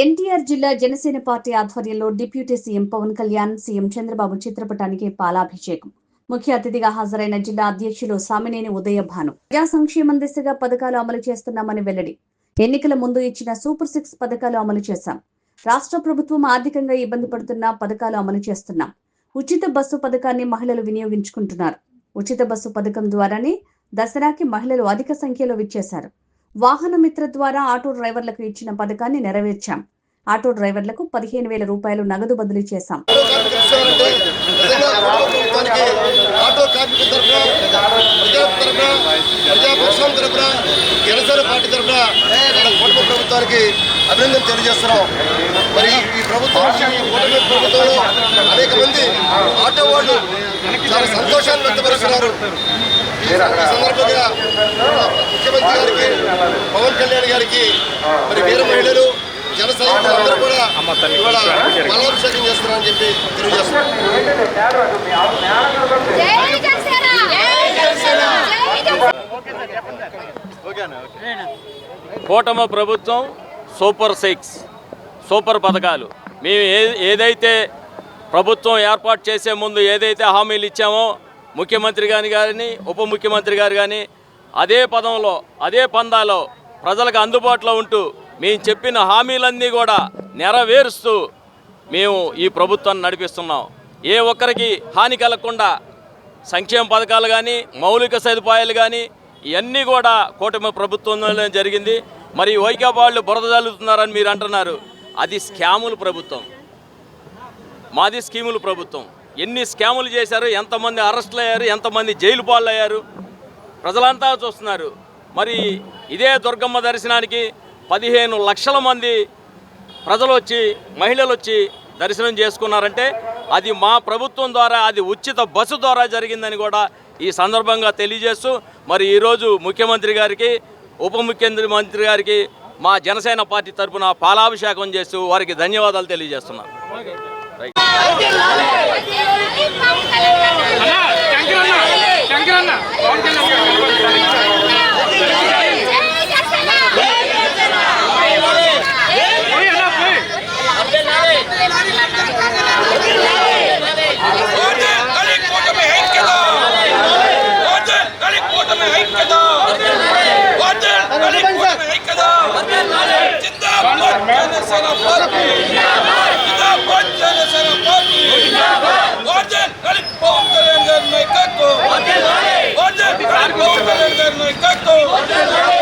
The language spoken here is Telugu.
ఎన్టీఆర్ జిల్లా జనసేన పార్టీ ఆధ్వర్యంలో deputy CM Pawan Kalyan, CM Chandrababu చిత్రపటానికి పాలాభిషేకం. ముఖ్య అతిథిగా హాజరైన జిల్లా అధ్యక్షులు సామినేని ఉదయభాను ప్రజా సంక్షేమం దిశగా పథకాలు అమలు చేస్తున్నామని వెల్లడి. ఎన్నికల ముందు ఇచ్చిన సూపర్ 6 పథకాలు అమలు చేశాం. రాష్ట్ర ప్రభుత్వం ఆర్థికంగా ఇబ్బంది పడుతున్న పథకాలు అమలు చేస్తున్నాం. ఉచిత బస్సు పథకాన్ని మహిళలు వినియోగించుకుంటున్నారు. ఉచిత బస్సు పథకం ద్వారానే దసరాకి మహిళలు అధిక సంఖ్యలో విచ్చేశారు. వాహన మిత్ర ద్వారా ఆటో డ్రైవర్లకు ఇచ్చిన పథకాన్ని నెరవేర్చాం. ఆటో డ్రైవర్లకు 15,000 రూపాయలు నగదు బదిలీ చేశాం. అభినందన తెలియజేస్తున్నాం. మరి ఈ ప్రభుత్వంలో అనేక మంది ఆటో వాళ్ళు చాలా సంతోషాన్ని వ్యక్తపరుస్తున్నారు. ఈ సందర్భంగా ముఖ్యమంత్రి గారికి, పవన్ కళ్యాణ్ గారికి, మరి వీర మహిళలు, జన సైనికులు అందరూ కూడా ఇవాళ పాలాభిషేకం చేస్తున్నారని చెప్పి తెలియజేస్తున్నారు. కూటమి ప్రభుత్వం సూపర్ 6 సూపర్ పథకాలు మేము ఏదైతే ప్రభుత్వం ఏర్పాటు చేసే ముందు ఏదైతే హామీలు ఇచ్చామో ముఖ్యమంత్రి గారిని ఉప ముఖ్యమంత్రి గారు కానీ అదే పదంలో అదే పందాలో ప్రజలకు అందుబాటులో ఉంటూ మేము చెప్పిన హామీలన్నీ కూడా నెరవేరుస్తూ మేము ఈ ప్రభుత్వాన్ని నడిపిస్తున్నాం. ఏ ఒక్కరికి హాని కలగకుండా సంక్షేమ పథకాలు కానీ మౌలిక సదుపాయాలు కానీ ఇవన్నీ కూడా కూటమి ప్రభుత్వంలోనే జరిగింది. మరి వైకాపా వాళ్ళు బురద జల్లుతున్నారని మీరు అంటున్నారు. అది స్కాముల ప్రభుత్వం, మాది స్కీముల ప్రభుత్వం. ఎన్ని స్కాములు చేశారు, ఎంతమంది అరెస్టులు అయ్యారు, ఎంతమంది జైలు పాలు అయ్యారు ప్రజలంతా చూస్తున్నారు. మరి ఇదే దుర్గమ్మ దర్శనానికి 15 లక్షల మంది ప్రజలు వచ్చి, మహిళలు వచ్చి దర్శనం చేసుకున్నారంటే అది మా ప్రభుత్వం ద్వారా, అది ఉచిత బస్సు ద్వారా జరిగిందని కూడా ఈ సందర్భంగా తెలియజేస్తూ, మరి ఈరోజు ముఖ్యమంత్రి గారికి, ఉప ముఖ్యమంత్రి గారికి మా జనసేన పార్టీ తరఫున పాలాభిషేకం చేస్తూ వారికి ధన్యవాదాలు తెలియజేస్తున్నాను. Order!